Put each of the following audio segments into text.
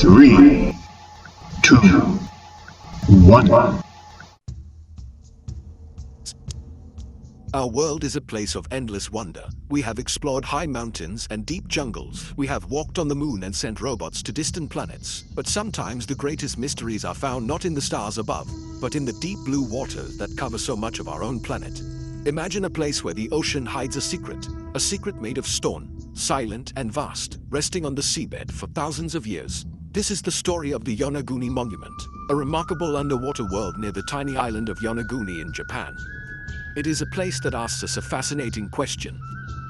3, 2, 1. Our world is a place of endless wonder. We have explored high mountains and deep jungles. We have walked on the moon and sent robots to distant planets. But sometimes the greatest mysteries are found not in the stars above, but in the deep blue waters that cover so much of our own planet. Imagine a place where the ocean hides a secret made of stone, silent and vast, resting on the seabed for thousands of years. This is the story of the Yonaguni Monument, a remarkable underwater world near the tiny island of Yonaguni in Japan. It is a place that asks us a fascinating question.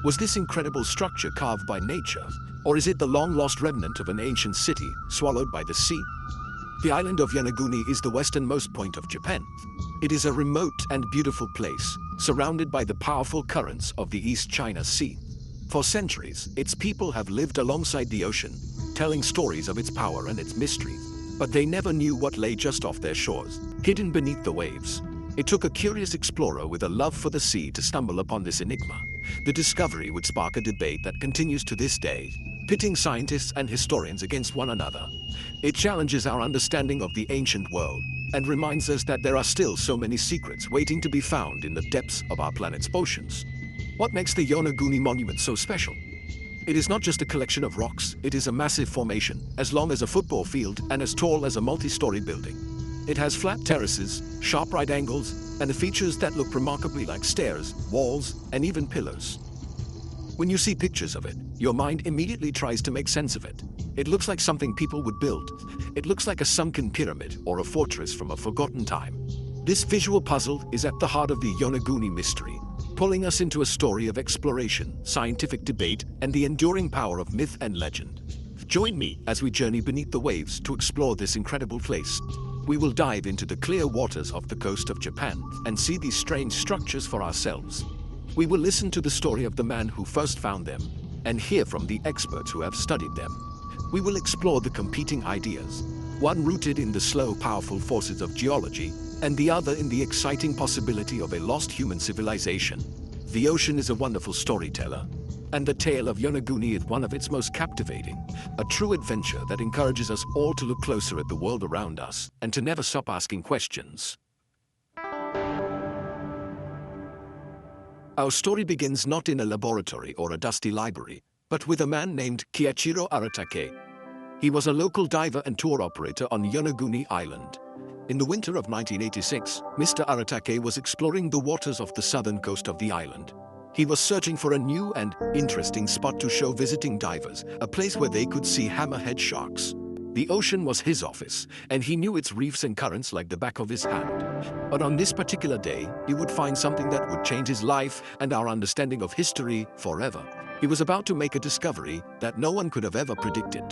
Was this incredible structure carved by nature, or is it the long-lost remnant of an ancient city swallowed by the sea? The island of Yonaguni is the westernmost point of Japan. It is a remote and beautiful place, surrounded by the powerful currents of the East China Sea. For centuries, its people have lived alongside the ocean, telling stories of its power and its mystery. But they never knew what lay just off their shores, hidden beneath the waves. It took a curious explorer with a love for the sea to stumble upon this enigma. The discovery would spark a debate that continues to this day, pitting scientists and historians against one another. It challenges our understanding of the ancient world and reminds us that there are still so many secrets waiting to be found in the depths of our planet's oceans. What makes the Yonaguni Monument so special? It is not just a collection of rocks, it is a massive formation, as long as a football field and as tall as a multi-story building. It has flat terraces, sharp right angles, and features that look remarkably like stairs, walls, and even pillars. When you see pictures of it, your mind immediately tries to make sense of it. It looks like something people would build. It looks like a sunken pyramid or a fortress from a forgotten time. This visual puzzle is at the heart of the Yonaguni mystery, pulling us into a story of exploration, scientific debate, and the enduring power of myth and legend. Join me as we journey beneath the waves to explore this incredible place. We will dive into the clear waters off the coast of Japan and see these strange structures for ourselves. We will listen to the story of the man who first found them and hear from the experts who have studied them. We will explore the competing ideas, one rooted in the slow, powerful forces of geology and the other in the exciting possibility of a lost human civilization. The ocean is a wonderful storyteller, and the tale of Yonaguni is one of its most captivating, a true adventure that encourages us all to look closer at the world around us and to never stop asking questions. Our story begins not in a laboratory or a dusty library, but with a man named Kiichiro Aratake. He was a local diver and tour operator on Yonaguni Island. In the winter of 1986, Mr. Aratake was exploring the waters off the southern coast of the island. He was searching for a new and interesting spot to show visiting divers, a place where they could see hammerhead sharks. The ocean was his office, and he knew its reefs and currents like the back of his hand. But on this particular day, he would find something that would change his life and our understanding of history forever. He was about to make a discovery that no one could have ever predicted.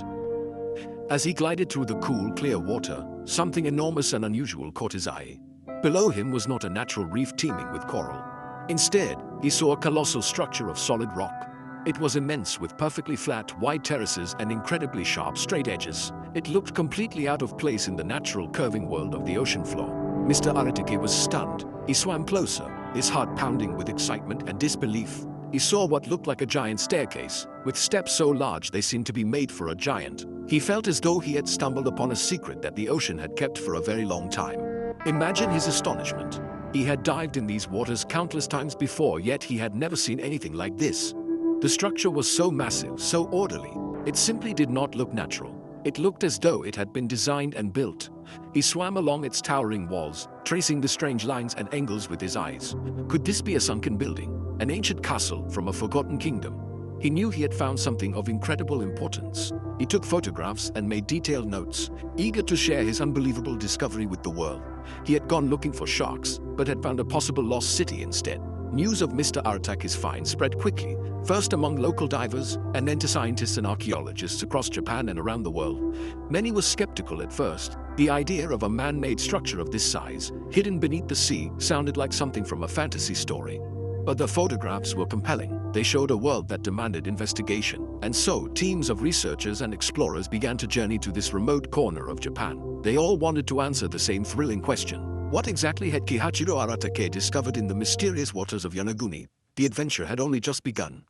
As he glided through the cool, clear water, something enormous and unusual caught his eye. Below him was not a natural reef teeming with coral. Instead, he saw a colossal structure of solid rock. It was immense with perfectly flat, wide terraces and incredibly sharp, straight edges. It looked completely out of place in the natural curving world of the ocean floor. Mr. Aratake was stunned. He swam closer, his heart pounding with excitement and disbelief. He saw what looked like a giant staircase, with steps so large they seemed to be made for a giant. He felt as though he had stumbled upon a secret that the ocean had kept for a very long time. Imagine his astonishment. He had dived in these waters countless times before, yet he had never seen anything like this. The structure was so massive, so orderly. It simply did not look natural. It looked as though it had been designed and built. He swam along its towering walls, tracing the strange lines and angles with his eyes. Could this be a sunken building, an ancient castle from a forgotten kingdom? He knew he had found something of incredible importance. He took photographs and made detailed notes, eager to share his unbelievable discovery with the world. He had gone looking for sharks, but had found a possible lost city instead. News of Mr. Aratake's find spread quickly, first among local divers and then to scientists and archaeologists across Japan and around the world. Many were skeptical at first. The idea of a man-made structure of this size, hidden beneath the sea, sounded like something from a fantasy story. But the photographs were compelling. They showed a world that demanded investigation. And so, teams of researchers and explorers began to journey to this remote corner of Japan. They all wanted to answer the same thrilling question. What exactly had Kiichiro Aratake discovered in the mysterious waters of Yonaguni? The adventure had only just begun.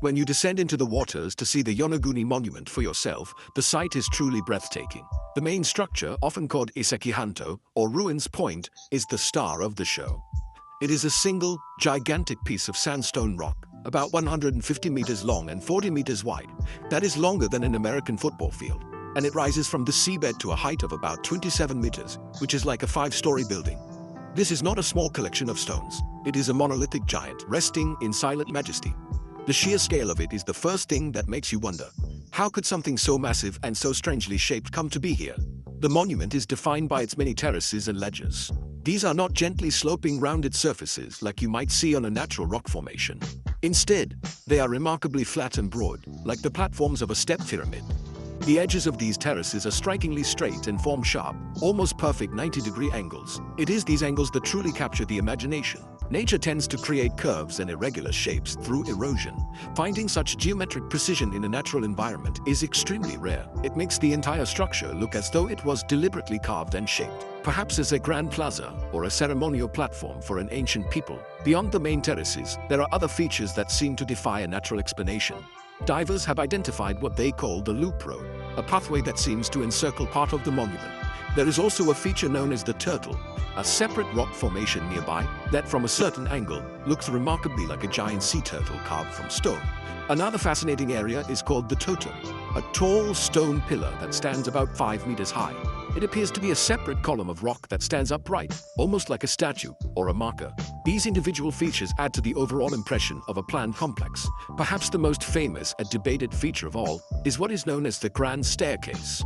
When you descend into the waters to see the Yonaguni monument for yourself, the sight is truly breathtaking. The main structure, often called Isekihanto, or Ruins Point, is the star of the show. It is a single, gigantic piece of sandstone rock, about 150 meters long and 40 meters wide, that is longer than an American football field, and it rises from the seabed to a height of about 27 meters, which is like a 5-story building. This is not a small collection of stones. It is a monolithic giant resting in silent majesty. The sheer scale of it is the first thing that makes you wonder, how could something so massive and so strangely shaped come to be here? The monument is defined by its many terraces and ledges. These are not gently sloping rounded surfaces like you might see on a natural rock formation. Instead, they are remarkably flat and broad, like the platforms of a step pyramid. The edges of these terraces are strikingly straight and form sharp, almost perfect 90-degree angles. It is these angles that truly capture the imagination. Nature tends to create curves and irregular shapes through erosion. Finding such geometric precision in a natural environment is extremely rare. It makes the entire structure look as though it was deliberately carved and shaped, perhaps as a grand plaza or a ceremonial platform for an ancient people. Beyond the main terraces, there are other features that seem to defy a natural explanation. Divers have identified what they call the loop road, a pathway that seems to encircle part of the monument. There is also a feature known as the turtle, a separate rock formation nearby that from a certain angle looks remarkably like a giant sea turtle carved from stone. Another fascinating area is called the totem, a tall stone pillar that stands about 5 meters high. It appears to be a separate column of rock that stands upright, almost like a statue or a marker. These individual features add to the overall impression of a planned complex. Perhaps the most famous and debated feature of all is what is known as the Grand Staircase.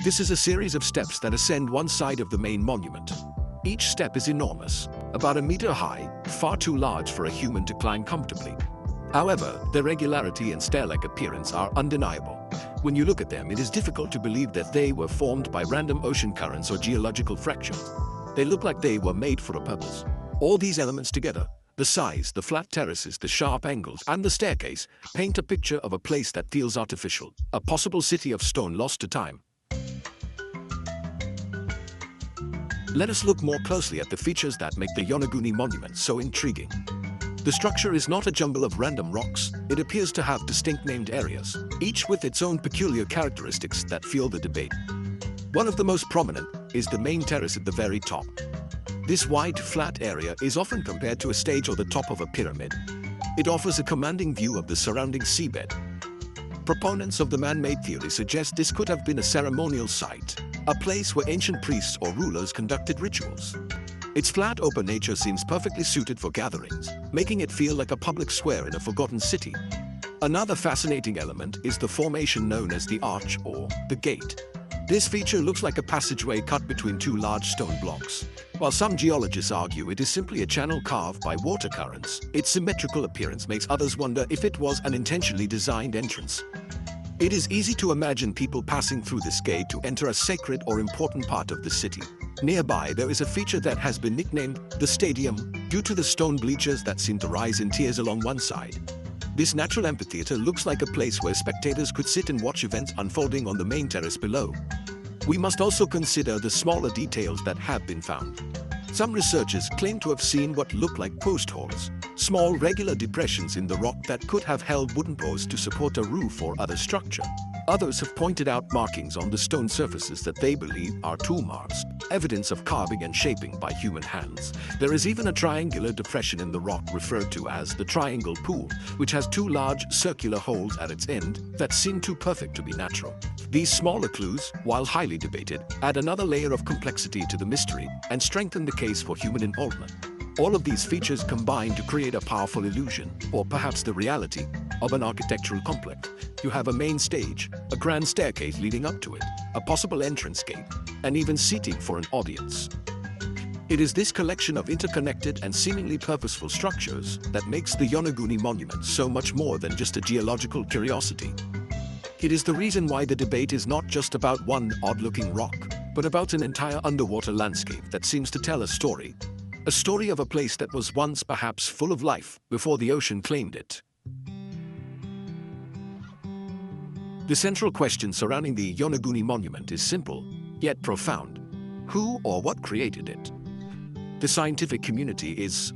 This is a series of steps that ascend one side of the main monument. Each step is enormous, about a meter high, far too large for a human to climb comfortably. However, their regularity and stair-like appearance are undeniable. When you look at them, it is difficult to believe that they were formed by random ocean currents or geological fractures. They look like they were made for a purpose. All these elements together, the size, the flat terraces, the sharp angles, and the staircase, paint a picture of a place that feels artificial, a possible city of stone lost to time. Let us look more closely at the features that make the Yonaguni monument so intriguing. The structure is not a jumble of random rocks. It appears to have distinct named areas, each with its own peculiar characteristics that fuel the debate. One of the most prominent is the main terrace at the very top. This wide, flat area is often compared to a stage or the top of a pyramid. It offers a commanding view of the surrounding seabed. Proponents of the man-made theory suggest this could have been a ceremonial site, a place where ancient priests or rulers conducted rituals. Its flat, open nature seems perfectly suited for gatherings, making it feel like a public square in a forgotten city. Another fascinating element is the formation known as the arch or the gate. This feature looks like a passageway cut between two large stone blocks. While some geologists argue it is simply a channel carved by water currents, its symmetrical appearance makes others wonder if it was an intentionally designed entrance. It is easy to imagine people passing through this gate to enter a sacred or important part of the city. Nearby, there is a feature that has been nicknamed the stadium due to the stone bleachers that seem to rise in tiers along one side. This natural amphitheater looks like a place where spectators could sit and watch events unfolding on the main terrace below. We must also consider the smaller details that have been found. Some researchers claim to have seen what look like post holes, small regular depressions in the rock that could have held wooden posts to support a roof or other structure. Others have pointed out markings on the stone surfaces that they believe are tool marks, evidence of carving and shaping by human hands. There is even a triangular depression in the rock referred to as the triangle pool, which has two large circular holes at its end that seem too perfect to be natural. These smaller clues, while highly debated, add another layer of complexity to the mystery and strengthen the case for human involvement. All of these features combine to create a powerful illusion, or perhaps the reality, of an architectural complex. You have a main stage, a grand staircase leading up to it, a possible entrance gate, and even seating for an audience. It is this collection of interconnected and seemingly purposeful structures that makes the Yonaguni monument so much more than just a geological curiosity. It is the reason why the debate is not just about one odd-looking rock, but about an entire underwater landscape that seems to tell a story. A story of a place that was once perhaps full of life before the ocean claimed it. The central question surrounding the Yonaguni monument is simple, yet profound. Who or what created it? The scientific community is,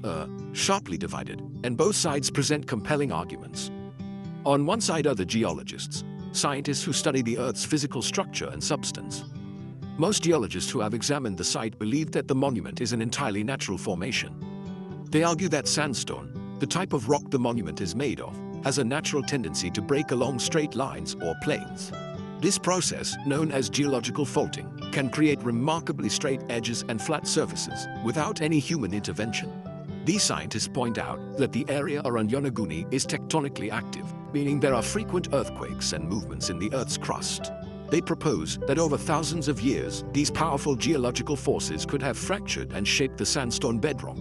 sharply divided, and both sides present compelling arguments. On one side are the geologists, scientists who study the Earth's physical structure and substance. Most geologists who have examined the site believe that the monument is an entirely natural formation. They argue that sandstone, the type of rock the monument is made of, has a natural tendency to break along straight lines or planes. This process, known as geological faulting, can create remarkably straight edges and flat surfaces without any human intervention. These scientists point out that the area around Yonaguni is tectonically active, meaning there are frequent earthquakes and movements in the Earth's crust. They propose that over thousands of years, these powerful geological forces could have fractured and shaped the sandstone bedrock.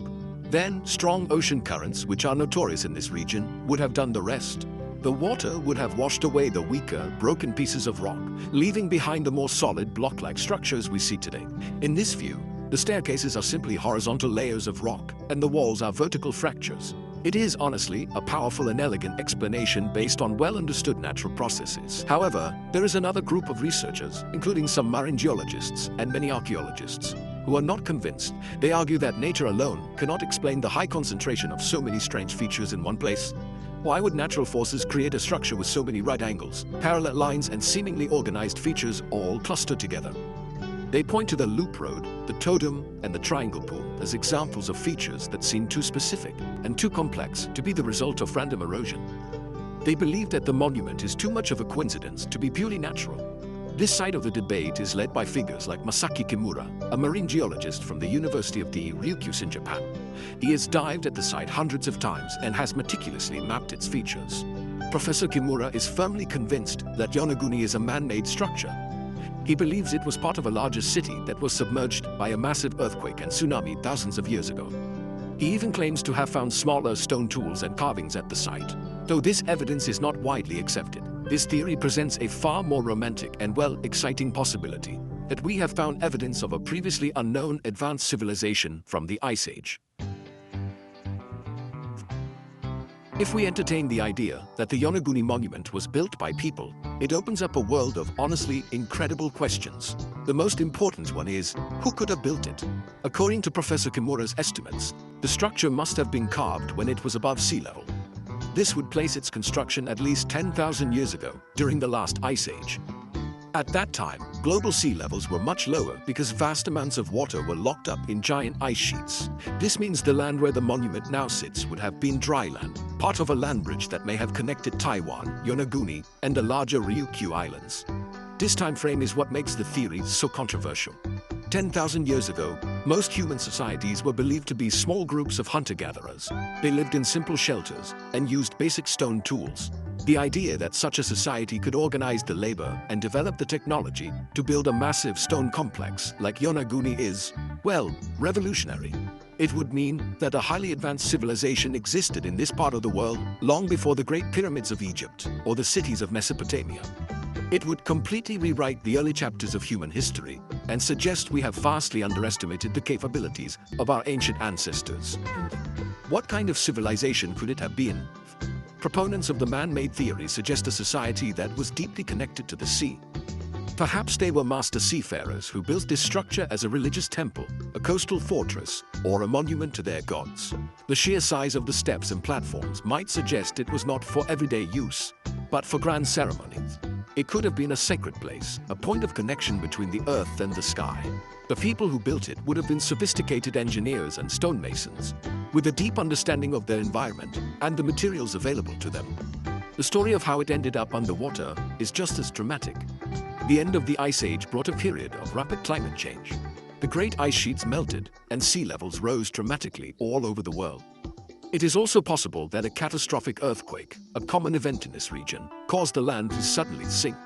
Then, strong ocean currents, which are notorious in this region, would have done the rest. The water would have washed away the weaker, broken pieces of rock, leaving behind the more solid, block-like structures we see today. In this view, the staircases are simply horizontal layers of rock, and the walls are vertical fractures. It is, honestly, a powerful and elegant explanation based on well-understood natural processes. However, there is another group of researchers, including some marine geologists and many archaeologists, who are not convinced. They argue that nature alone cannot explain the high concentration of so many strange features in one place. Why would natural forces create a structure with so many right angles, parallel lines, and seemingly organized features all clustered together? They point to the loop road, the totem, and the triangle pool as examples of features that seem too specific and too complex to be the result of random erosion. They believe that the monument is too much of a coincidence to be purely natural. This side of the debate is led by figures like Masaki Kimura, a marine geologist from the University of the Ryukyu in Japan. He has dived at the site hundreds of times and has meticulously mapped its features. Professor Kimura is firmly convinced that Yonaguni is a man-made structure. He believes it was part of a larger city that was submerged by a massive earthquake and tsunami thousands of years ago. He even claims to have found smaller stone tools and carvings at the site. Though this evidence is not widely accepted, this theory presents a far more romantic and, exciting possibility that we have found evidence of a previously unknown advanced civilization from the Ice Age. If we entertain the idea that the Yonaguni monument was built by people, it opens up a world of honestly incredible questions. The most important one is, who could have built it? According to Professor Kimura's estimates, the structure must have been carved when it was above sea level. This would place its construction at least 10,000 years ago, during the last ice age. At that time, global sea levels were much lower because vast amounts of water were locked up in giant ice sheets. This means the land where the monument now sits would have been dry land, part of a land bridge that may have connected Taiwan, Yonaguni, and the larger Ryukyu Islands. This time frame is what makes the theory so controversial. 10,000 years ago, most human societies were believed to be small groups of hunter-gatherers. They lived in simple shelters and used basic stone tools. The idea that such a society could organize the labor and develop the technology to build a massive stone complex like Yonaguni is, revolutionary. It would mean that a highly advanced civilization existed in this part of the world long before the Great Pyramids of Egypt or the cities of Mesopotamia. It would completely rewrite the early chapters of human history and suggest we have vastly underestimated the capabilities of our ancient ancestors. What kind of civilization could it have been? Proponents of the man-made theory suggest a society that was deeply connected to the sea. Perhaps they were master seafarers who built this structure as a religious temple, a coastal fortress, or a monument to their gods. The sheer size of the steps and platforms might suggest it was not for everyday use, but for grand ceremonies. It could have been a sacred place, a point of connection between the earth and the sky. The people who built it would have been sophisticated engineers and stonemasons, with a deep understanding of their environment and the materials available to them. The story of how it ended up underwater is just as dramatic. The end of the Ice Age brought a period of rapid climate change. The great ice sheets melted and sea levels rose dramatically all over the world. It is also possible that a catastrophic earthquake, a common event in this region, caused the land to suddenly sink.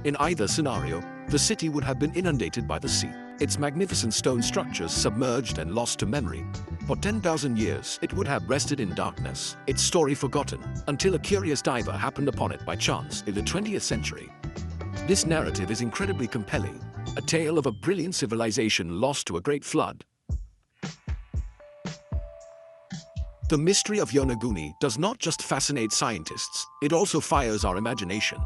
In either scenario, the city would have been inundated by the sea, its magnificent stone structures submerged and lost to memory. For 10,000 years, it would have rested in darkness, its story forgotten, until a curious diver happened upon it by chance in the 20th century. This narrative is incredibly compelling, a tale of a brilliant civilization lost to a great flood. The mystery of Yonaguni does not just fascinate scientists, it also fires our imagination.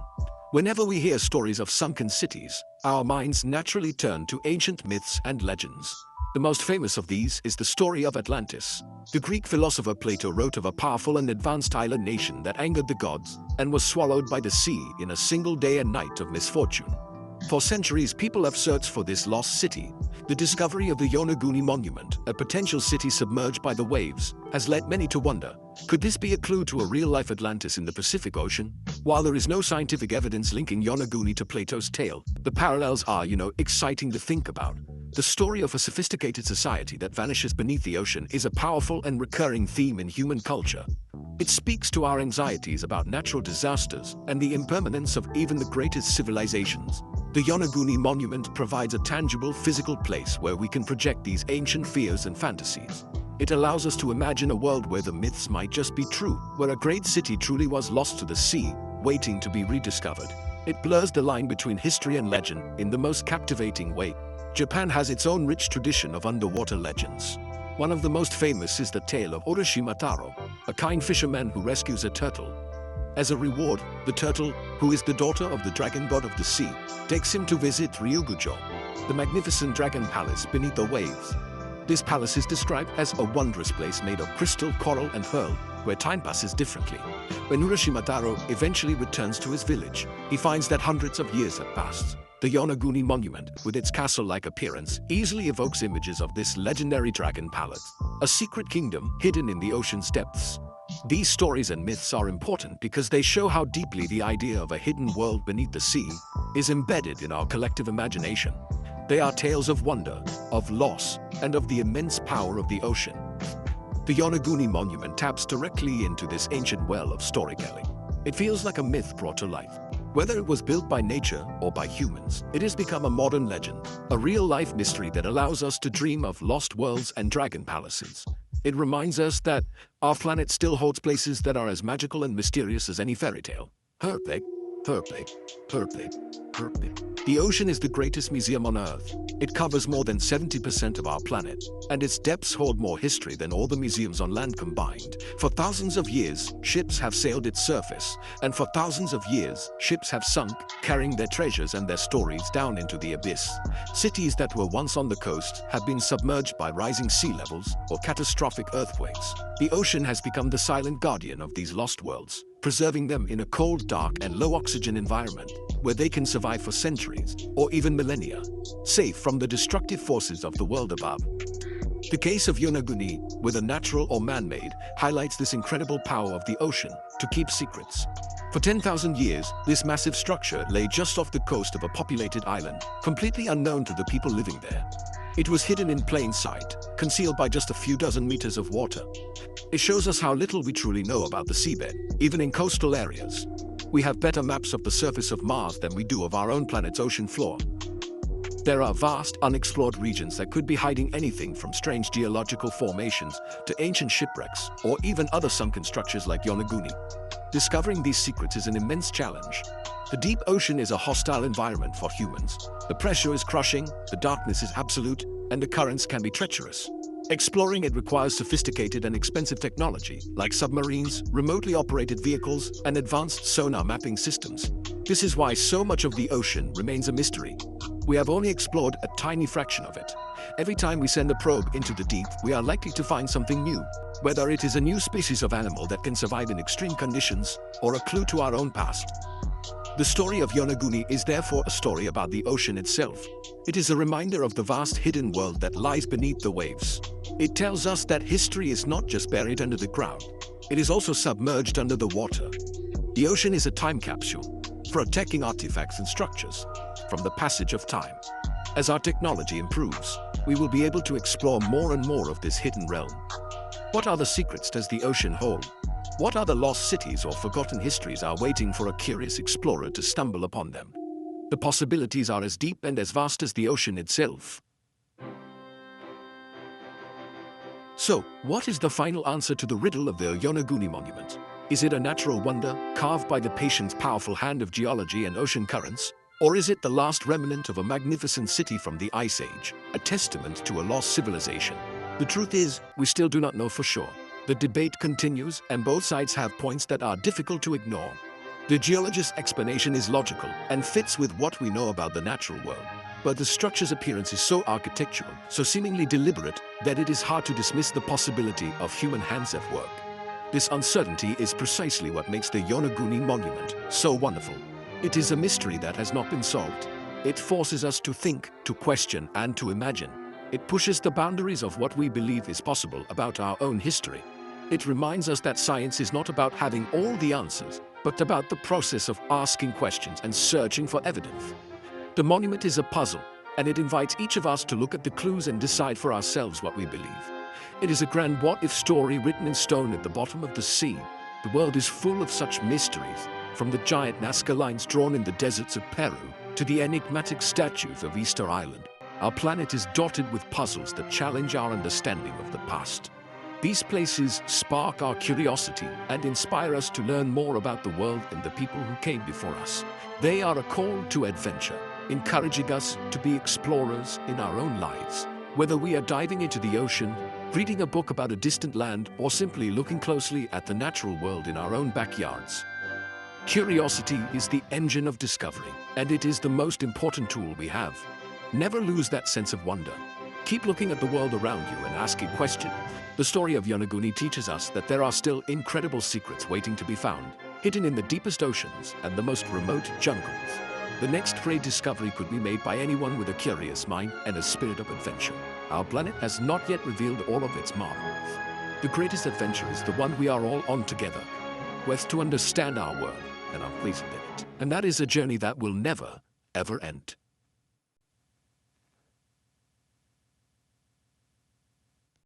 Whenever we hear stories of sunken cities, our minds naturally turn to ancient myths and legends. The most famous of these is the story of Atlantis. The Greek philosopher Plato wrote of a powerful and advanced island nation that angered the gods and was swallowed by the sea in a single day and night of misfortune. For centuries, people have searched for this lost city. The discovery of the Yonaguni Monument, a potential city submerged by the waves, has led many to wonder, could this be a clue to a real-life Atlantis in the Pacific Ocean? While there is no scientific evidence linking Yonaguni to Plato's tale, the parallels are, exciting to think about. The story of a sophisticated society that vanishes beneath the ocean is a powerful and recurring theme in human culture. It speaks to our anxieties about natural disasters and the impermanence of even the greatest civilizations. The Yonaguni Monument provides a tangible physical place where we can project these ancient fears and fantasies. It allows us to imagine a world where the myths might just be true, where a great city truly was lost to the sea, waiting to be rediscovered. It blurs the line between history and legend in the most captivating way. Japan has its own rich tradition of underwater legends. One of the most famous is the tale of Urashimataro, a kind fisherman who rescues a turtle. As a reward, the turtle, who is the daughter of the dragon god of the sea, takes him to visit Ryugujo, the magnificent dragon palace beneath the waves. This palace is described as a wondrous place made of crystal, coral, and pearl, where time passes differently. When Urashimataro eventually returns to his village, he finds that hundreds of years have passed. The Yonaguni Monument, with its castle-like appearance, easily evokes images of this legendary dragon palace, a secret kingdom hidden in the ocean's depths. These stories and myths are important because they show how deeply the idea of a hidden world beneath the sea is embedded in our collective imagination. They are tales of wonder, of loss, and of the immense power of the ocean. The Yonaguni Monument taps directly into this ancient well of storytelling. It feels like a myth brought to life. Whether it was built by nature or by humans, it has become a modern legend, a real-life mystery that allows us to dream of lost worlds and dragon palaces. It reminds us that our planet still holds places that are as magical and mysterious as any fairy tale. Herpeg, Herpeg, Herpeg, Herpeg. The ocean is the greatest museum on Earth. It covers more than 70% of our planet, and its depths hold more history than all the museums on land combined. For thousands of years, ships have sailed its surface, and for thousands of years, ships have sunk, carrying their treasures and their stories down into the abyss. Cities that were once on the coast have been submerged by rising sea levels or catastrophic earthquakes. The ocean has become the silent guardian of these lost worlds, preserving them in a cold, dark, and low-oxygen environment where they can survive for centuries or even millennia, safe from the destructive forces of the world above. The case of Yonaguni, whether natural or man-made, highlights this incredible power of the ocean to keep secrets. For 10,000 years, this massive structure lay just off the coast of a populated island, completely unknown to the people living there. It was hidden in plain sight, concealed by just a few dozen meters of water. It shows us how little we truly know about the seabed, even in coastal areas. We have better maps of the surface of Mars than we do of our own planet's ocean floor. There are vast, unexplored regions that could be hiding anything from strange geological formations to ancient shipwrecks, or even other sunken structures like Yonaguni. Discovering these secrets is an immense challenge. The deep ocean is a hostile environment for humans. The pressure is crushing, the darkness is absolute, and the currents can be treacherous. Exploring it requires sophisticated and expensive technology, like submarines, remotely operated vehicles, and advanced sonar mapping systems. This is why so much of the ocean remains a mystery. We have only explored a tiny fraction of it. Every time we send a probe into the deep, we are likely to find something new. Whether it is a new species of animal that can survive in extreme conditions, or a clue to our own past. The story of Yonaguni is therefore a story about the ocean itself. It is a reminder of the vast hidden world that lies beneath the waves. It tells us that history is not just buried under the ground, it is also submerged under the water. The ocean is a time capsule, protecting artifacts and structures from the passage of time. As our technology improves, we will be able to explore more and more of this hidden realm. What other secrets does the ocean hold? What other lost cities or forgotten histories are waiting for a curious explorer to stumble upon them? The possibilities are as deep and as vast as the ocean itself. So, what is the final answer to the riddle of the Yonaguni Monument? Is it a natural wonder, carved by the patient, powerful hand of geology and ocean currents? Or is it the last remnant of a magnificent city from the Ice Age, a testament to a lost civilization? The truth is, we still do not know for sure. The debate continues, and both sides have points that are difficult to ignore. The geologist's explanation is logical and fits with what we know about the natural world. but the structure's appearance is so architectural, so seemingly deliberate, that it is hard to dismiss the possibility of human hands at work. This uncertainty is precisely what makes the Yonaguni monument so wonderful. It is a mystery that has not been solved. It forces us to think, to question, and to imagine. It pushes the boundaries of what we believe is possible about our own history. It reminds us that science is not about having all the answers, but about the process of asking questions and searching for evidence. The monument is a puzzle, and it invites each of us to look at the clues and decide for ourselves what we believe. It is a grand what-if story written in stone at the bottom of the sea. The world is full of such mysteries, from the giant Nazca lines drawn in the deserts of Peru to the enigmatic statues of Easter Island. Our planet is dotted with puzzles that challenge our understanding of the past. These places spark our curiosity and inspire us to learn more about the world and the people who came before us. They are a call to adventure, encouraging us to be explorers in our own lives. Whether we are diving into the ocean, reading a book about a distant land, or simply looking closely at the natural world in our own backyards. Curiosity is the engine of discovery, and it is the most important tool we have. Never lose that sense of wonder. Keep looking at the world around you and asking questions. The story of Yonaguni teaches us that there are still incredible secrets waiting to be found, hidden in the deepest oceans and the most remote jungles. The next great discovery could be made by anyone with a curious mind and a spirit of adventure. Our planet has not yet revealed all of its marvels. The greatest adventure is the one we are all on together, quest to understand our world and our place in it. And that is a journey that will never, ever end.